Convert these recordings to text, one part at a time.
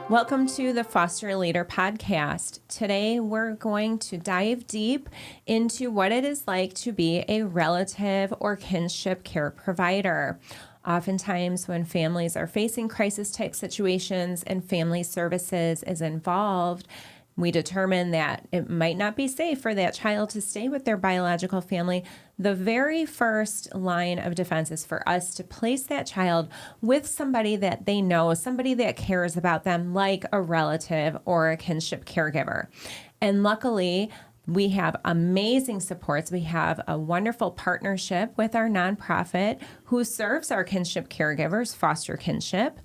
Welcome to the Foster Leader Podcast. Today, we're going to dive deep into what it is like to be a relative or kinship care provider. Oftentimes, when families are facing crisis type situations and family services is involved, we determine that it might not be safe for that child to stay with their biological family. The very first line of defense is for us to place that child with somebody that they know, somebody that cares about them, like a relative or a kinship caregiver. And luckily, we have amazing supports. We have a wonderful partnership with our nonprofit who serves our kinship caregivers, Foster Kinship.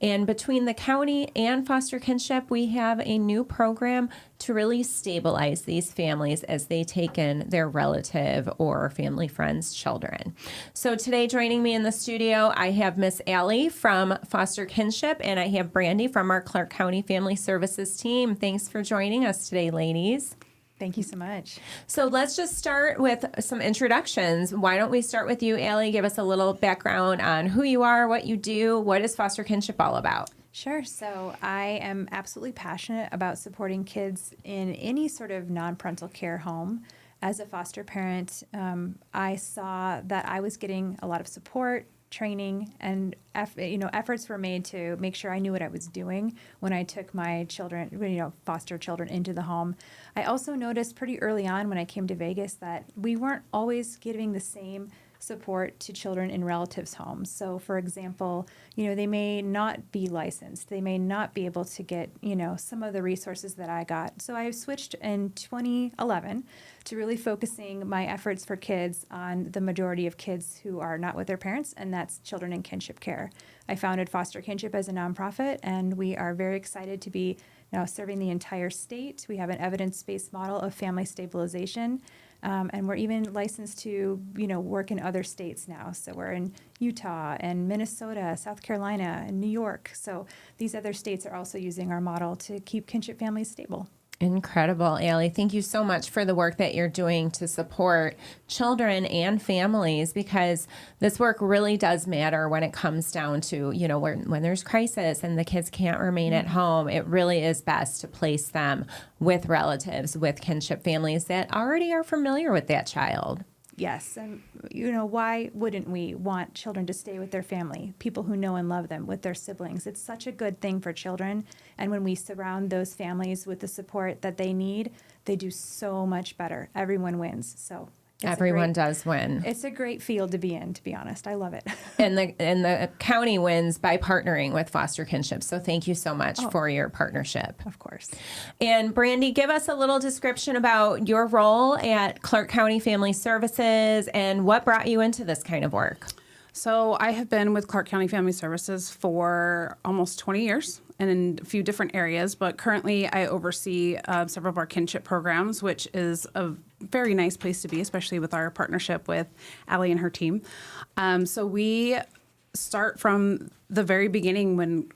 And between the county and Foster Kinship, we have a new program to really stabilize these families as they take in their relative or family friends' children. So today, joining me in the studio, I have Miss Allie from Foster Kinship, and I have Brandy from our Clark County Family Services team. Thanks for joining us today, ladies. Thank you so much. So let's just start with some introductions. Why don't we start with you, Allie? Give us a little background on who you are, what you do. What is Foster Kinship all about? Sure. So I am absolutely passionate about supporting kids in any sort of non-parental care home. As a foster parent, I saw that I was getting a lot of support, training, and efforts were made to make sure I knew what I was doing when I took my children, foster children into the home. I also noticed pretty early on when I came to Vegas that we weren't always giving the same support to children in relatives' homes. So, for example, they may not be licensed. They may not be able to get, some of the resources that I got. So I switched in 2011 to really focusing my efforts for kids on the majority of kids who are not with their parents, and that's children in kinship care. I founded Foster Kinship as a nonprofit, and we are very excited to be now serving the entire state. We have an evidence-based model of family stabilization. And we're even licensed to, work in other states now. So we're in Utah and Minnesota, South Carolina, and New York. So these other states are also using our model to keep kinship families stable. Incredible, Allie. Thank you so much for the work that you're doing to support children and families, because this work really does matter when it comes down to, when there's crisis and the kids can't remain at home. It really is best to place them with relatives, with kinship families that already are familiar with that child. Yes. And, why wouldn't we want children to stay with their family, people who know and love them, with their siblings? It's such a good thing for children. And when we surround those families with the support that they need, they do so much better. Everyone wins. So everyone does win. It's a great field to be in, to be honest. I love it. And the county wins by partnering with Foster Kinship. So thank you so much for your partnership. Of course. And Brandy, give us a little description about your role at Clark County Family Services and what brought you into this kind of work. So I have been with Clark County Family Services for almost 20 years and in a few different areas, but currently I oversee several of our kinship programs, which is a very nice place to be, especially with our partnership with Allie and her team. So we start from the very beginning when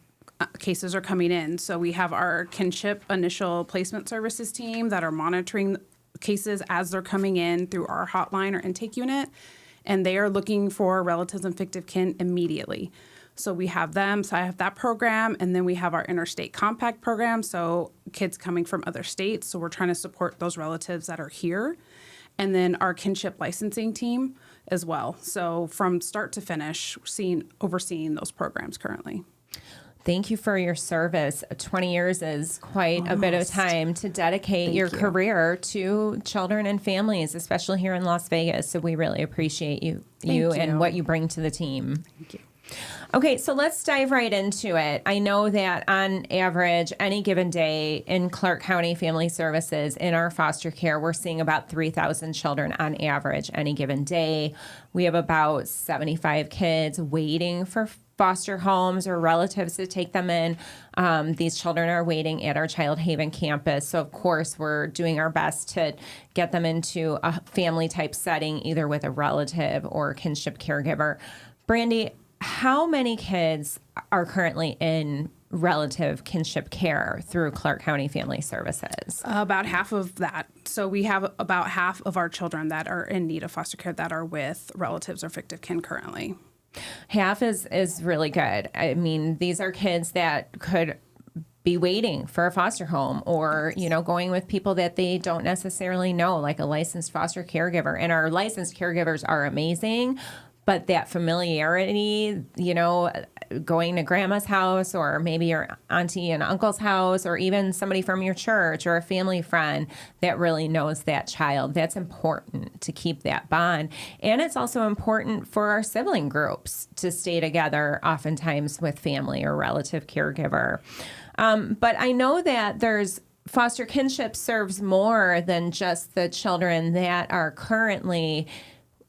cases are coming in. So we have our kinship initial placement services team that are monitoring cases as they're coming in through our hotline or intake unit, and they are looking for relatives and fictive kin immediately. So we have them. So I have that program, and then we have our interstate compact program. So kids coming from other states. So we're trying to support those relatives that are here. And then our kinship licensing team as well. So from start to finish, overseeing those programs currently. Thank you for your service. 20 years is quite a bit of time to dedicate your career to children and families, especially here in Las Vegas. So we really appreciate you and what you bring to the team. Thank you. Okay, so let's dive right into it. I know that on average, any given day in Clark County Family Services, in our foster care, we're seeing about 3,000 children on average any given day. We have about 75 kids waiting for foster homes or relatives to take them in. These children are waiting at our Child Haven campus. So, of course, we're doing our best to get them into a family type setting, either with a relative or a kinship caregiver. Brandy, how many kids are currently in relative kinship care through Clark County Family Services? About half of that. So we have about half of our children that are in need of foster care that are with relatives or fictive kin currently. Half is really good. I mean, these are kids that could be waiting for a foster home or, going with people that they don't necessarily know, like a licensed foster caregiver. And our licensed caregivers are amazing. But that familiarity, going to grandma's house or maybe your auntie and uncle's house or even somebody from your church or a family friend that really knows that child, that's important to keep that bond. And it's also important for our sibling groups to stay together, oftentimes with family or relative caregiver. But I know that foster kinship serves more than just the children that are currently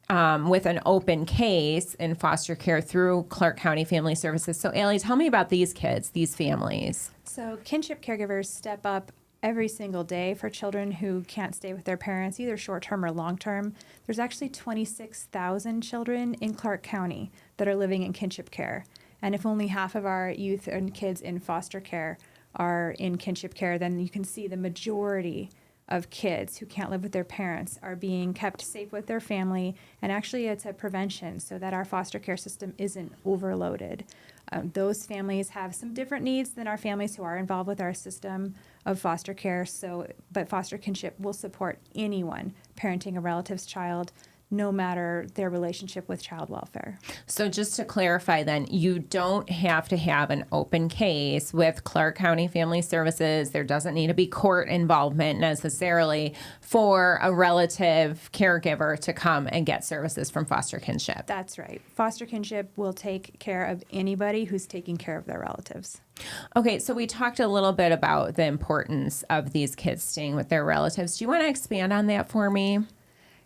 with an open case in foster care through Clark County Family Services. So, Allie, tell me about these kids, these families. So kinship caregivers step up every single day for children who can't stay with their parents, either short-term or long-term. There's actually 26,000 children in Clark County that are living in kinship care. And if only half of our youth and kids in foster care are in kinship care, then you can see the majority of kids who can't live with their parents are being kept safe with their family. And actually, it's a prevention so that our foster care system isn't overloaded. Those families have some different needs than our families who are involved with our system of foster care. But foster kinship will support anyone parenting a relative's child, no matter their relationship with child welfare. So just to clarify then, you don't have to have an open case with Clark County Family Services. There doesn't need to be court involvement necessarily for a relative caregiver to come and get services from foster kinship. That's right. Foster kinship will take care of anybody who's taking care of their relatives. Okay, so we talked a little bit about the importance of these kids staying with their relatives. Do you want to expand on that for me?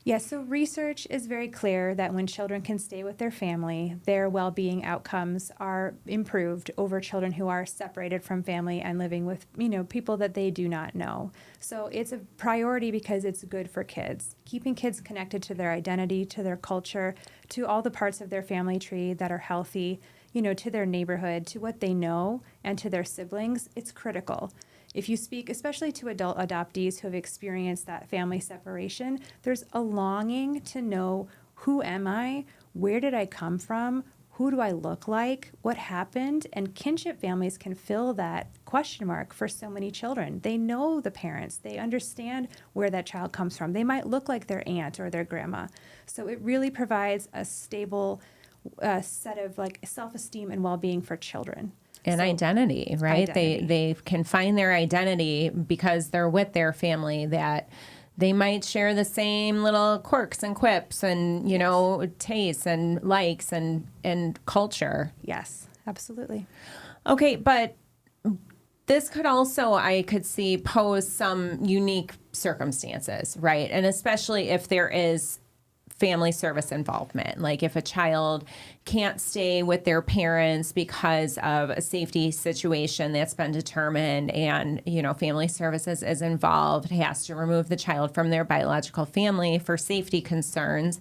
Yes, so research is very clear that when children can stay with their family, their well-being outcomes are improved over children who are separated from family and living with, people that they do not know. So it's a priority because it's good for kids. Keeping kids connected to their identity, to their culture, to all the parts of their family tree that are healthy, to their neighborhood, to what they know, and to their siblings, it's critical. If you speak, especially to adult adoptees who have experienced that family separation, there's a longing to know, who am I? Where did I come from? Who do I look like? What happened? And kinship families can fill that question mark for so many children. They know the parents. They understand where that child comes from. They might look like their aunt or their grandma. So it really provides a stable set of self-esteem and well-being for children. And identity, right? Identity. They can find their identity because they're with their family, that they might share the same little quirks and quips and, tastes and likes and culture. Yes, absolutely. Okay, but this could also, I could see, pose some unique circumstances, right? And especially if there is family service involvement. Like if a child can't stay with their parents because of a safety situation that's been determined and, family services is involved, has to remove the child from their biological family for safety concerns.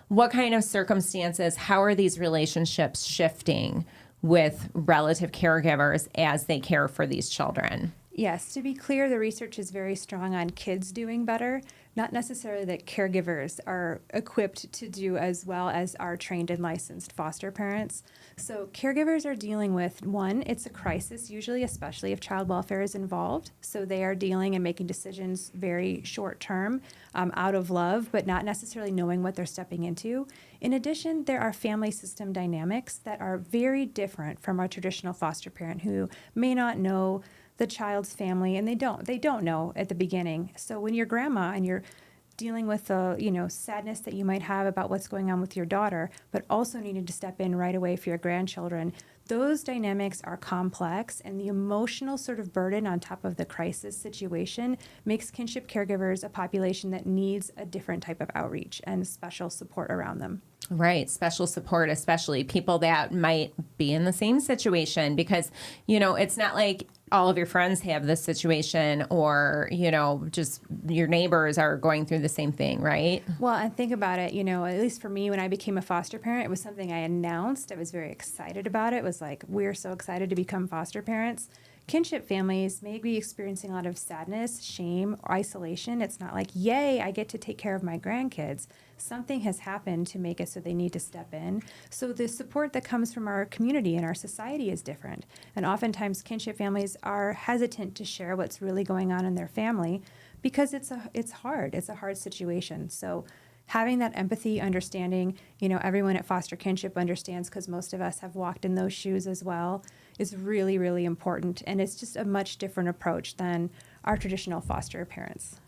What kind of circumstances, how are these relationships shifting with relative caregivers as they care for these children? Yes, to be clear, the research is very strong on kids doing better, not necessarily that caregivers are equipped to do as well as our trained and licensed foster parents. So caregivers are dealing with, one, it's a crisis, usually, especially if child welfare is involved. So they are dealing and making decisions very short term, out of love, but not necessarily knowing what they're stepping into. In addition, there are family system dynamics that are very different from our traditional foster parent who may not know the child's family, and they don't know at the beginning. So when you're grandma and you're dealing with the sadness that you might have about what's going on with your daughter, but also needing to step in right away for your grandchildren, those dynamics are complex, and the emotional sort of burden on top of the crisis situation makes kinship caregivers a population that needs a different type of outreach and special support around them. Right. Special support, especially people that might be in the same situation, because, it's not like all of your friends have this situation or, just your neighbors are going through the same thing, right? Well, and think about it, at least for me, when I became a foster parent, it was something I announced. I was very excited about it. It was like, we're so excited to become foster parents. kinship families may be experiencing a lot of sadness, shame, or isolation. It's not like, yay, I get to take care of my grandkids. Something has happened to make it so they need to step in. So the support that comes from our community and our society is different. And oftentimes kinship families are hesitant to share what's really going on in their family because it's hard. It's a hard situation. So having that empathy, understanding, everyone at Foster Kinship understands because most of us have walked in those shoes as well, is really, really important. And it's just a much different approach than our traditional foster parents.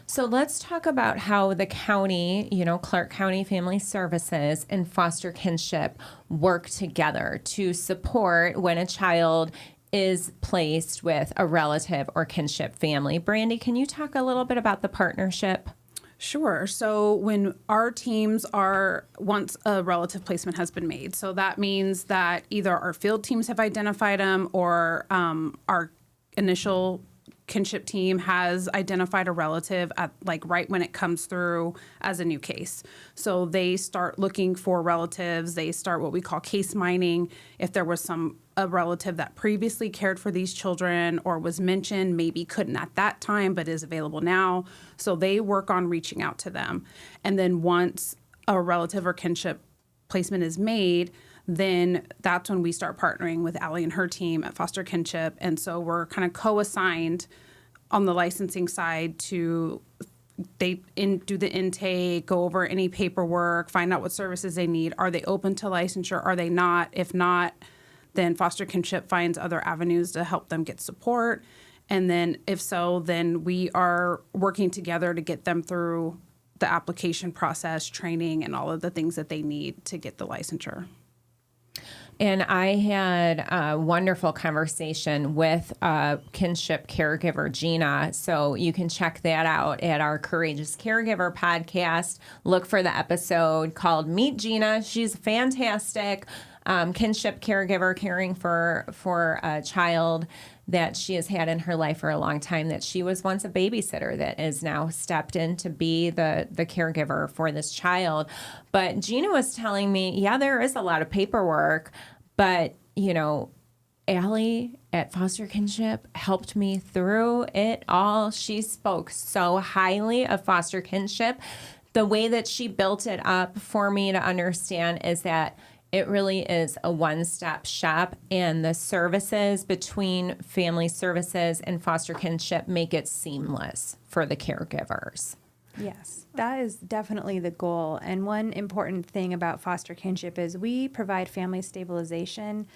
So let's talk about how the county, Clark County Family Services and Foster Kinship work together to support when a child is placed with a relative or kinship family. Brandy, can you talk a little bit about the partnership? Sure. So when our teams are, once a relative placement has been made, so that means that either our field teams have identified them or our initial kinship team has identified a relative at right when it comes through as a new case. So they start looking for relatives. They start what we call case mining. If there was a relative that previously cared for these children or was mentioned, maybe couldn't at that time, but is available now. So they work on reaching out to them. And then once a relative or kinship placement is made, then that's when we start partnering with Allie and her team at Foster Kinship. And so we're kind of co-assigned on the licensing side to do the intake, go over any paperwork, find out what services they need. Are they open to licensure? Are they not? If not, then Foster Kinship finds other avenues to help them get support. And then if so, then we are working together to get them through the application process, training, and all of the things that they need to get the licensure. And I had a wonderful conversation with kinship caregiver Gina. So you can check that out at our Courageous Caregiver podcast. Look for the episode called Meet Gina. She's fantastic. Kinship caregiver caring for a child that she has had in her life for a long time, that she was once a babysitter that is now stepped in to be the caregiver for this child. But Gina was telling me, yeah, there is a lot of paperwork, but, Allie at Foster Kinship helped me through it all. She spoke so highly of Foster Kinship. The way that she built it up for me to understand is that it really is a one-stop shop, and the services between family services and Foster Kinship make it seamless for the caregivers. Yes, that is definitely the goal. And one important thing about Foster Kinship is we provide family stabilization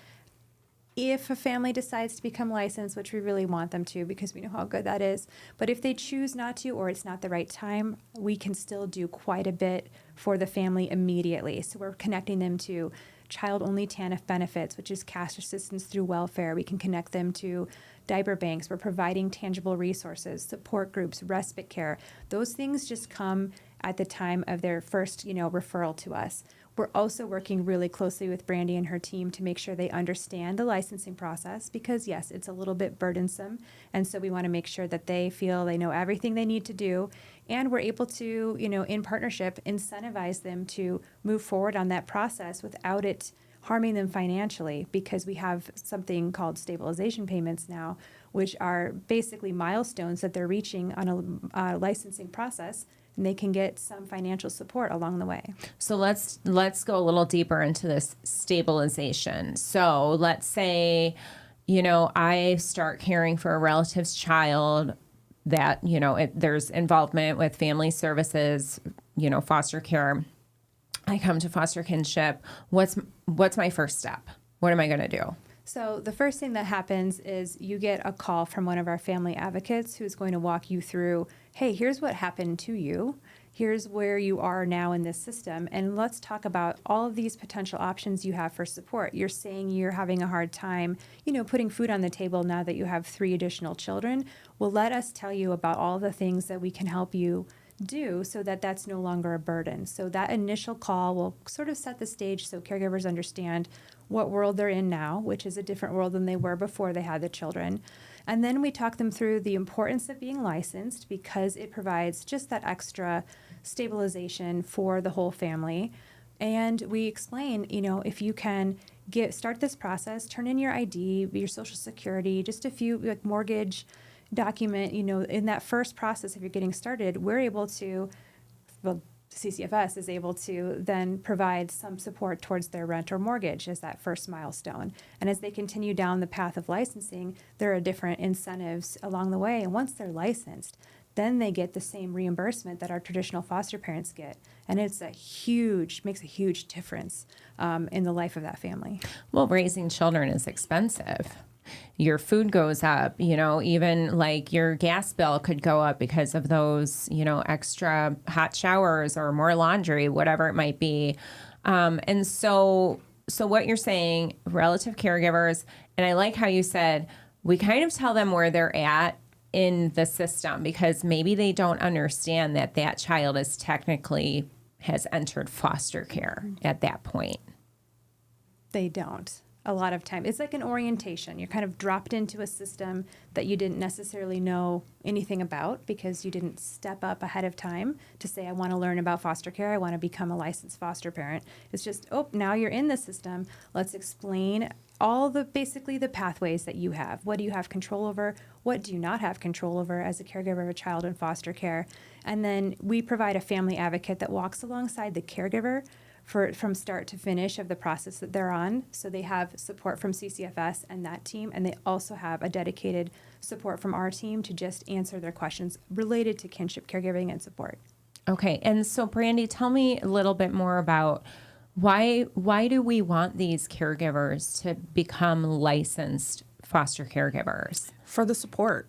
if a family decides to become licensed, which we really want them to because we know how good that is. But if they choose not to or it's not the right time, we can still do quite a bit for the family immediately. So we're connecting them to child-only TANF benefits, which is cash assistance through welfare. We can connect them to diaper banks. We're providing tangible resources, support groups, respite care. Those things just come at the time of their first, referral to us. We're also working really closely with Brandy and her team to make sure they understand the licensing process because, yes, it's a little bit burdensome. And so we want to make sure that they feel they know everything they need to do. And we're able to, in partnership, incentivize them to move forward on that process without it harming them financially because we have something called stabilization payments now, which are basically milestones that they're reaching on a licensing process. And they can get some financial support along the way. So let's go a little deeper into this stabilization. So let's say, I start caring for a relative's child that, there's involvement with family services, foster care. I come to Foster Kinship. What's my first step? What am I going to do? So the first thing that happens is you get a call from one of our family advocates who's going to walk you through, hey, here's what happened to you. Here's where you are now in this system. And let's talk about all of these potential options you have for support. You're saying you're having a hard time, putting food on the table now that you have 3 additional children. Well, let us tell you about all the things that we can help you do so that that's no longer a burden. So that initial call will sort of set the stage so caregivers understand what world they're in now, which is a different world than they were before they had the children. And then we talk them through the importance of being licensed because it provides just that extra stabilization for the whole family. And we explain, if you can start this process, turn in your ID, your social security, just a few like mortgage document, in that first process, if you're getting started, we're able to, well, CCFS is able to then provide some support towards their rent or mortgage as that first milestone. And as they continue down the path of licensing, there are different incentives along the way. And once they're licensed, then they get the same reimbursement that our traditional foster parents get. And makes a huge difference in the life of that family. Well, raising children is expensive. Your food goes up, even like your gas bill could go up because of those, extra hot showers or more laundry, whatever it might be. And so what you're saying, relative caregivers, and I like how you said, we kind of tell them where they're at in the system because maybe they don't understand that that child is technically has entered foster care at that point. They don't. A lot of time. It's like an orientation. You're kind of dropped into a system that you didn't necessarily know anything about because you didn't step up ahead of time to say, I want to learn about foster care. I want to become a licensed foster parent. It's just, now you're in the system. Let's explain basically the pathways that you have. What do you have control over? What do you not have control over as a caregiver of a child in foster care? And then we provide a family advocate that walks alongside the caregiver from start to finish of the process that they're on. So they have support from CCFS and that team, and they also have a dedicated support from our team to just answer their questions related to kinship caregiving and support. Okay. And so, Brandy, tell me a little bit more about why do we want these caregivers to become licensed foster caregivers? For the support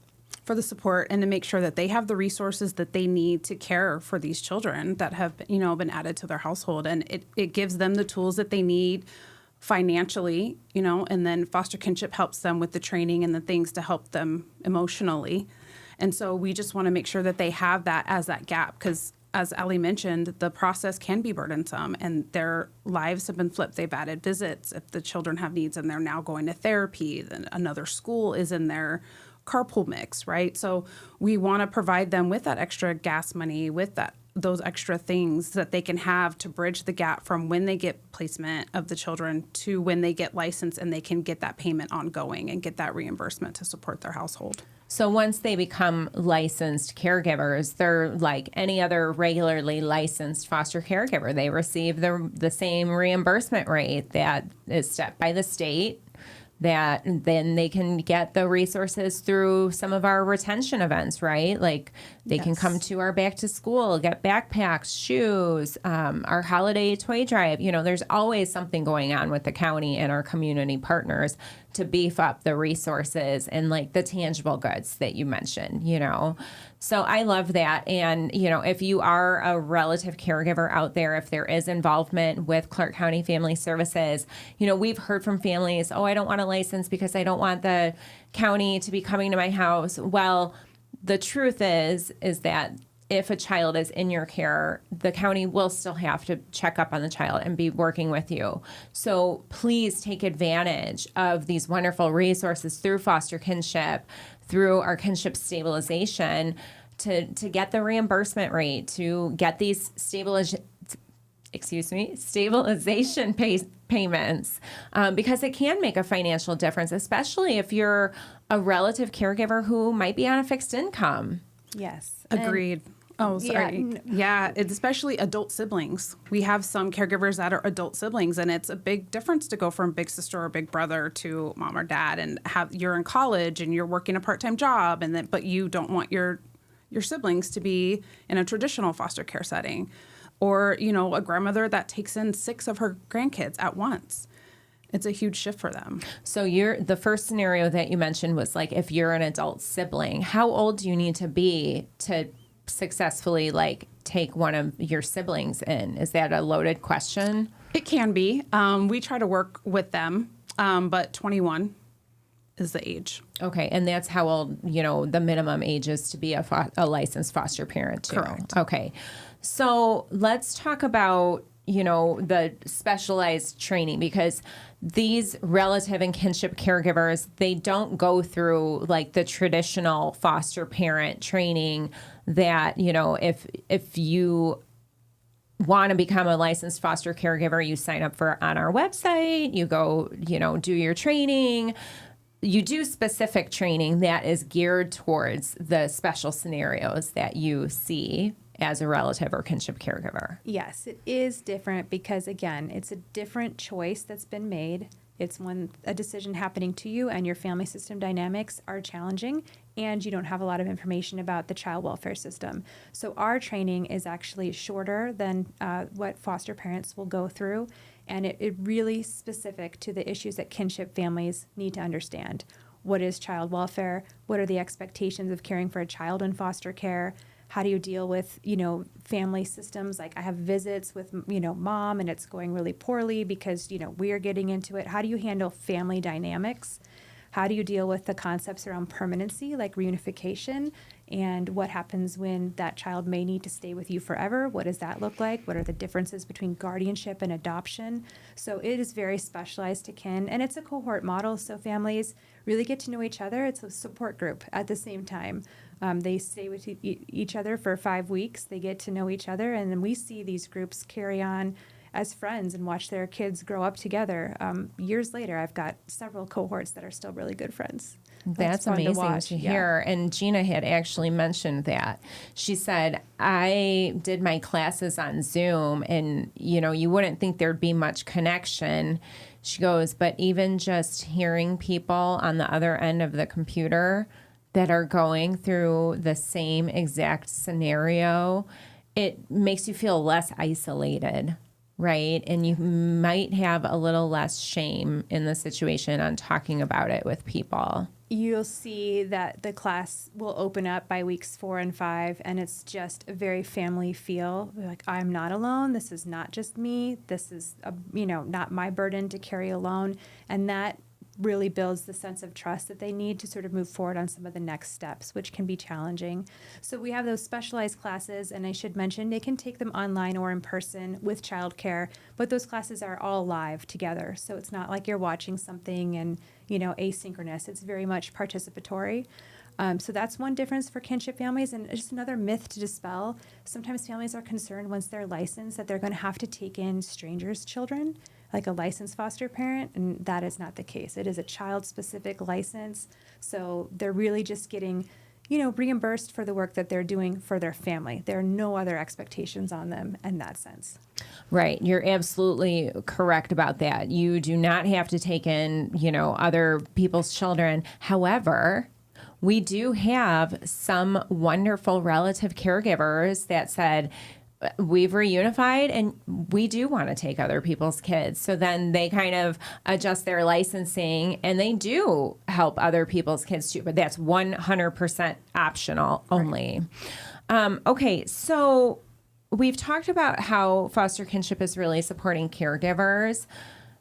and to make sure that they have the resources that they need to care for these children that have, been added to their household. And it gives them the tools that they need financially, and then foster kinship helps them with the training and the things to help them emotionally. And so we just want to make sure that they have that as that gap because as Allie mentioned, the process can be burdensome and their lives have been flipped. They've added visits if the children have needs and they're now going to therapy, then another school is in their carpool mix, right? So we want to provide them with that extra gas money, with those extra things that they can have to bridge the gap from when they get placement of the children to when they get licensed and they can get that payment ongoing and get that reimbursement to support their household. So once they become licensed caregivers, they're like any other regularly licensed foster caregiver. They receive the same reimbursement rate that is set by the state, that then they can get the resources through some of our retention events, right? Like they can come to our back to school, get backpacks, shoes, our holiday toy drive. There's always something going on with the county and our community partners to beef up the resources and like the tangible goods that you mentioned, So I love that. And, if you are a relative caregiver out there, if there is involvement with Clark County Family Services, we've heard from families, I don't want a license because I don't want the county to be coming to my house. Well, the truth is that if a child is in your care, the county will still have to check up on the child and be working with you. So please take advantage of these wonderful resources through foster kinship, through our kinship stabilization to get the reimbursement rate, to get these stabilization payments, because it can make a financial difference, especially if you're a relative caregiver who might be on a fixed income. Yes. Agreed. Oh, sorry. Yeah, it's especially adult siblings. We have some caregivers that are adult siblings, and it's a big difference to go from big sister or big brother to mom or dad, and you're in college and you're working a part-time job, but you don't want your siblings to be in a traditional foster care setting, or a grandmother that takes in 6 of her grandkids at once. It's a huge shift for them. So the first scenario that you mentioned was like if you're an adult sibling, how old do you need to be to successfully take one of your siblings in? Is that a loaded question? It can be. We try to work with them, but 21 is the age. Okay, and that's how old, the minimum age is to be a licensed foster parent too. Correct. Okay, so let's talk about, the specialized training, because these relative and kinship caregivers, they don't go through the traditional foster parent training that, if you want to become a licensed foster caregiver, you sign up for on our website, you go, do your training. You do specific training that is geared towards the special scenarios that you see as a relative or kinship caregiver. Yes, it is different because, again, it's a different choice that's been made. It's when a decision happening to you and your family system dynamics are challenging and you don't have a lot of information about the child welfare system. So our training is actually shorter than what foster parents will go through, and it really specific to the issues that kinship families need to understand. What is child welfare? What are the expectations of caring for a child in foster care? How do you deal with, family systems? Like I have visits with, mom and it's going really poorly because, we are getting into it. How do you handle family dynamics? How do you deal with the concepts around permanency, like reunification? And what happens when that child may need to stay with you forever? What does that look like? What are the differences between guardianship and adoption? So it is very specialized to kin, and it's a cohort model, so families really get to know each other. It's a support group at the same time. They stay with each other for 5 weeks. They get to know each other, and then we see these groups carry on as friends and watch their kids grow up together. Years later, I've got several cohorts that are still really good friends. That's amazing to hear. And Gina had actually mentioned that. She said, I did my classes on Zoom and, you wouldn't think there'd be much connection. She goes, but even just hearing people on the other end of the computer that are going through the same exact scenario, it makes you feel less isolated. Right. And you might have a little less shame in the situation on talking about it with people. You'll see that the class will open up by weeks 4 and 5, and it's just a very family feel. Like, I'm not alone. This is not just me. This is, not my burden to carry alone. And that really builds the sense of trust that they need to sort of move forward on some of the next steps, which can be challenging. So we have those specialized classes, and I should mention they can take them online or in person with childcare, but those classes are all live together. So it's not like you're watching something and, asynchronous. It's very much participatory. So that's one difference for kinship families, and just another myth to dispel. Sometimes families are concerned once they're licensed that they're going to have to take in strangers' children, like a licensed foster parent, and that is not the case. It is a child-specific license, so they're really just getting, reimbursed for the work that they're doing for their family. There are no other expectations on them in that sense. Right. You're absolutely correct about that. You do not have to take in, other people's children. However, we do have some wonderful relative caregivers that said, we've reunified and we do want to take other people's kids. So then they kind of adjust their licensing and they do help other people's kids too, but that's 100% optional only. Right. Okay, so we've talked about how foster kinship is really supporting caregivers.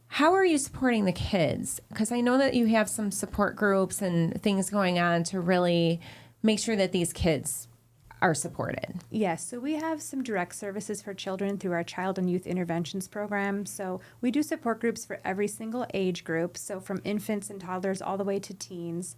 How are you supporting the kids? Because I know that you have some support groups and things going on to really make sure that these kids are supported. Yes, so we have some direct services for children through our Child and Youth Interventions program. So we do support groups for every single age group, so from infants and toddlers all the way to teens.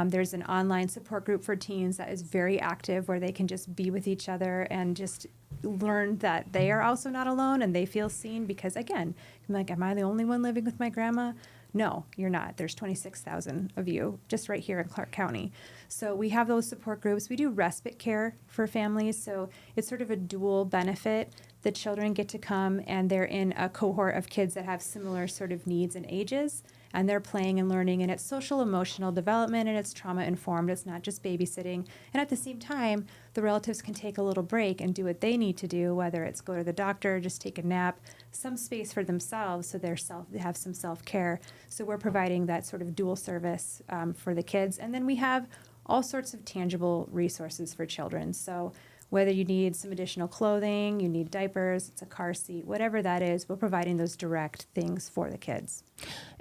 There's an online support group for teens that is very active where they can just be with each other and just learn that they are also not alone and they feel seen because, again, I'm like, am I the only one living with my grandma? No, you're not. There's 26,000 of you just right here in Clark County. So we have those support groups. We do respite care for families. So it's sort of a dual benefit. The children get to come and they're in a cohort of kids that have similar sort of needs and ages. And they're playing and learning, and it's social emotional development, and it's trauma informed. It's not just babysitting. And at the same time, the relatives can take a little break and do what they need to do, whether it's go to the doctor, just take a nap, some space for themselves so they have some self-care. So we're providing that sort of dual service for the kids. And then we have all sorts of tangible resources for children. So whether you need some additional clothing, you need diapers, it's a car seat, whatever that is, we're providing those direct things for the kids.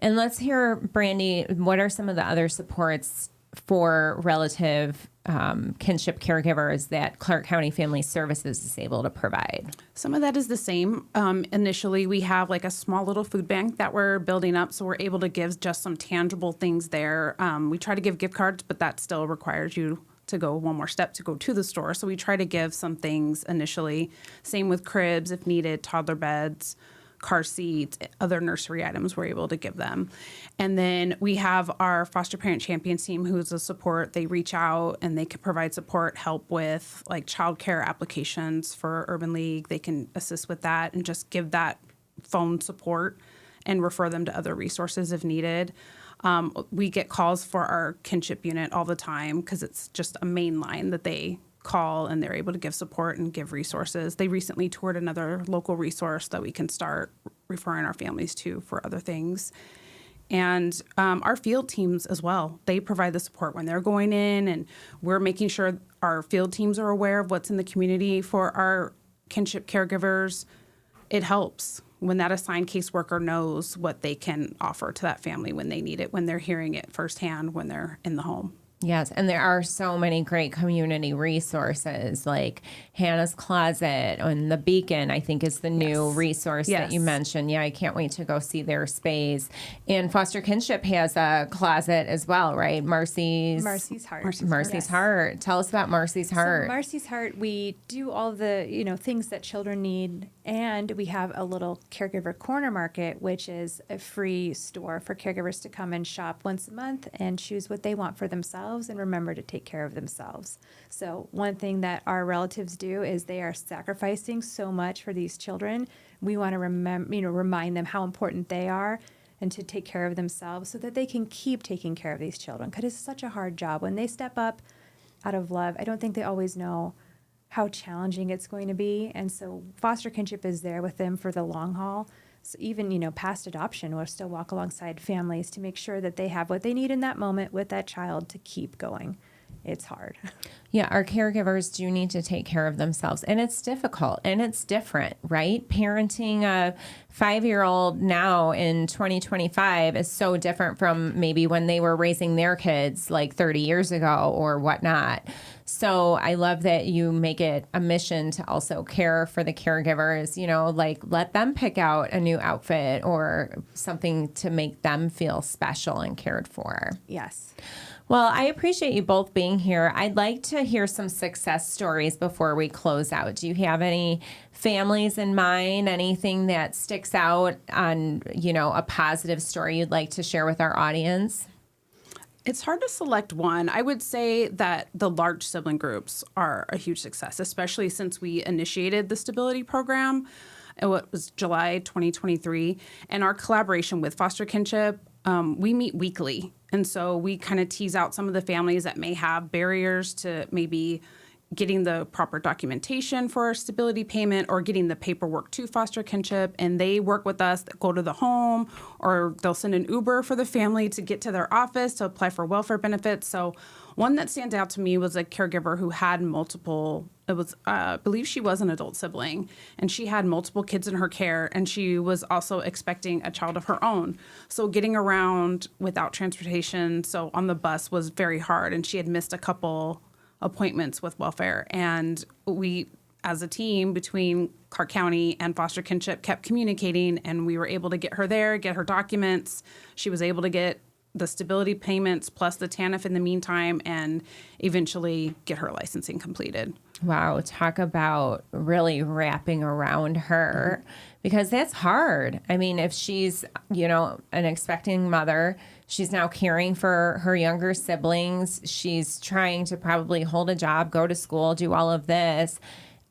And let's hear, Brandy, what are some of the other supports for relative kinship caregivers that Clark County Family Services is able to provide? Some of that is the same. Initially, we have like a small little food bank that we're building up, so we're able to give just some tangible things there. We try to give gift cards, but that still requires you to go one more step to go to the store. So we try to give some things initially. Same with cribs if needed, toddler beds, car seats, other nursery items we're able to give them. And then we have our foster parent champions team who's a support. They reach out and they can provide support, help with like childcare applications for Urban League. They can assist with that and just give that phone support and refer them to other resources if needed. We get calls for our Kinship unit all the time because it's just a main line that they call and they're able to give support and give resources. They recently toured another local resource that we can start referring our families to for other things. And our field teams as well, they provide the support when they're going in, and we're making sure our field teams are aware of what's in the community for our Kinship caregivers. It helps when that assigned caseworker knows what they can offer to that family when they need it, when they're hearing it firsthand, when they're in the home. Yes, and there are so many great community resources like Hannah's Closet and The Beacon, I think is the new resource that you mentioned. Yeah, I can't wait to go see their space. And Foster Kinship has a closet as well, right? Marcy's Heart. Marcy's Heart. Tell us about Marcy's Heart. So Marcy's Heart, we do all the, things that children need, and we have a little caregiver corner market, which is a free store for caregivers to come and shop once a month and choose what they want for themselves and remember to take care of themselves. So one thing that our relatives do is they are sacrificing so much for these children. We want to remind them how important they are and to take care of themselves so that they can keep taking care of these children, because it's such a hard job. When they step up out of love, I don't think they always know how challenging it's going to be. And so Foster Kinship is there with them for the long haul. So even, past adoption, we'll still walk alongside families to make sure that they have what they need in that moment with that child to keep going. It's hard. Yeah, our caregivers do need to take care of themselves, and it's difficult and it's different, right? Parenting a 5-year-old now in 2025 is so different from maybe when they were raising their kids like 30 years ago or whatnot. So I love that you make it a mission to also care for the caregivers, like let them pick out a new outfit or something to make them feel special and cared for. Yes. Well, I appreciate you both being here. I'd like to hear some success stories before we close out. Do you have any families in mind, anything that sticks out on, a positive story you'd like to share with our audience? It's hard to select one. I would say that the large sibling groups are a huge success, especially since we initiated the stability program. It was July 2023. And our collaboration with Foster Kinship, we meet weekly. And so we kind of tease out some of the families that may have barriers to maybe getting the proper documentation for a stability payment or getting the paperwork to Foster Kinship. And they work with us, go to the home, or they'll send an Uber for the family to get to their office to apply for welfare benefits. So one that stands out to me was a caregiver who had multiple, I believe she was an adult sibling, and she had multiple kids in her care, and she was also expecting a child of her own. So getting around without transportation, so on the bus was very hard, and she had missed a couple appointments with welfare. And we, as a team between Clark County and Foster Kinship, kept communicating, and we were able to get her there, get her documents. She was able to get the stability payments plus the TANF in the meantime, and eventually get her licensing completed. Wow, talk about really wrapping around her, because that's hard. I mean, if she's, an expecting mother, she's now caring for her younger siblings. She's trying to probably hold a job, go to school, do all of this.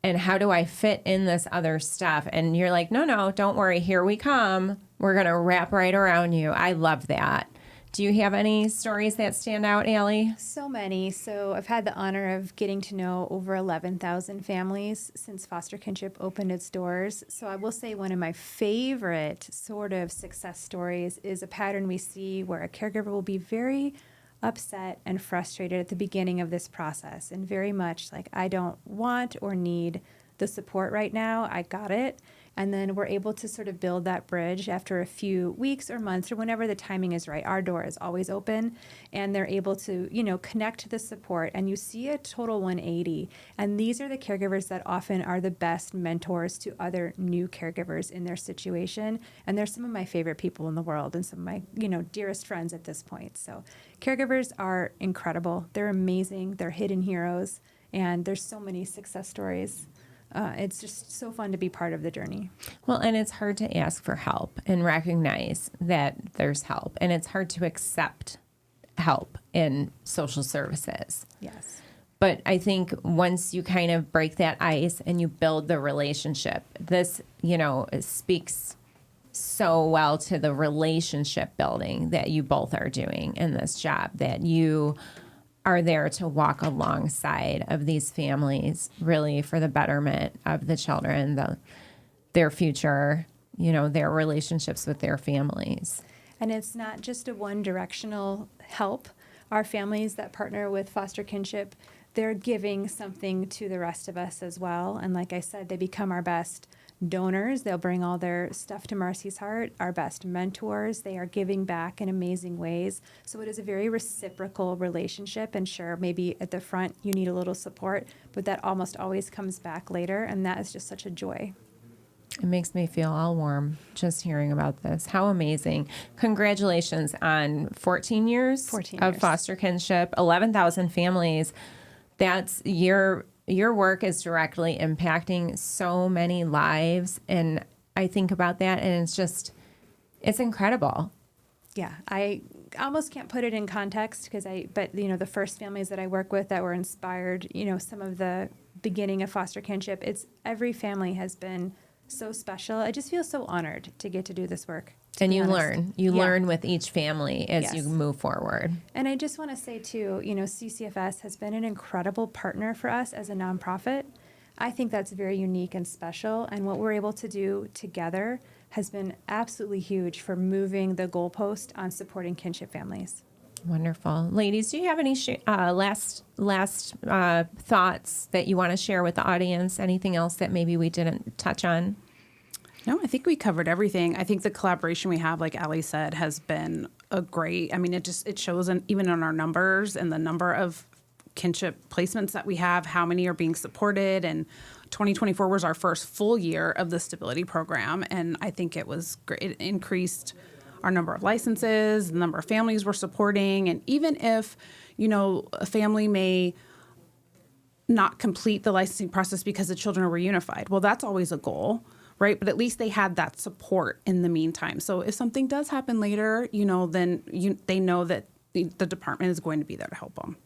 And how do I fit in this other stuff? And you're like, no, don't worry. Here we come. We're going to wrap right around you. I love that. Do you have any stories that stand out, Allie? So many. So I've had the honor of getting to know over 11,000 families since Foster Kinship opened its doors. So I will say one of my favorite sort of success stories is a pattern we see where a caregiver will be very upset and frustrated at the beginning of this process and very much like, I don't want or need the support right now. I got it. And then we're able to sort of build that bridge after a few weeks or months or whenever the timing is right. Our door is always open, and they're able to, connect to the support, and you see a total 180. And these are the caregivers that often are the best mentors to other new caregivers in their situation. And they're some of my favorite people in the world and some of my, dearest friends at this point. So caregivers are incredible. They're amazing. They're hidden heroes. And there's so many success stories. It's just so fun to be part of the journey. Well, and it's hard to ask for help and recognize that there's help. And it's hard to accept help in social services. Yes. But I think once you kind of break that ice and you build the relationship, this, speaks so well to the relationship building that you both are doing in this job, that you are there to walk alongside of these families, really for the betterment of the children, their future, their relationships with their families. And it's not just a one-directional help. Our families that partner with Foster Kinship, they're giving something to the rest of us as well. And like I said, they become our best donors. They'll bring all their stuff to Marcy's Heart, our best mentors. They are giving back in amazing ways. So it is a very reciprocal relationship. And sure, maybe at the front you need a little support, but that almost always comes back later. And that is just such a joy. It makes me feel all warm just hearing about this. How amazing. Congratulations on 14 years of foster kinship, 11,000 families. That's your work is directly impacting so many lives. And I think about that and it's incredible. Yeah, I almost can't put it in context but the first families that I work with that were inspired, some of the beginning of foster kinship, every family has been so special. I just feel so honored to get to do this work. And you learn with each family as you move forward. And I just want to say too, CCFS has been an incredible partner for us as a nonprofit. I think that's very unique and special. And what we're able to do together has been absolutely huge for moving the goalpost on supporting kinship families. Wonderful. Ladies, do you have any last thoughts that you want to share with the audience? Anything else that maybe we didn't touch on? No, I think we covered everything. I think the collaboration we have, like Allie said, has been it shows even on our numbers and the number of kinship placements that we have, how many are being supported. And 2024 was our first full year of the stability program. And I think it was great. It increased our number of licenses, the number of families we're supporting. And even if, a family may not complete the licensing process because the children are reunified, well, that's always a goal. Right. But at least they had that support in the meantime. So if something does happen later, then they know that the department is going to be there to help them.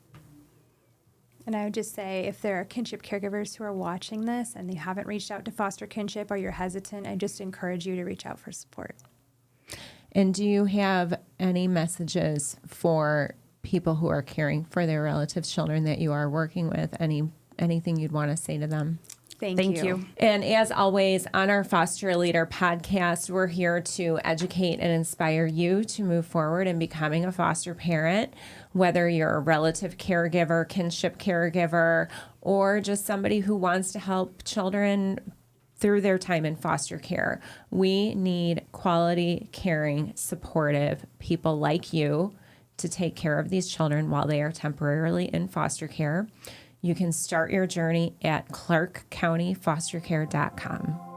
And I would just say, if there are kinship caregivers who are watching this and they haven't reached out to foster kinship or you're hesitant, I just encourage you to reach out for support. And do you have any messages for people who are caring for their relatives' children that you are working with? Anything you'd want to say to them? Thank you. And as always, on our Foster Leader podcast, we're here to educate and inspire you to move forward in becoming a foster parent, whether you're a relative caregiver, kinship caregiver, or just somebody who wants to help children through their time in foster care. We need quality, caring, supportive people like you to take care of these children while they are temporarily in foster care. You can start your journey at clarkcountyfostercare.com.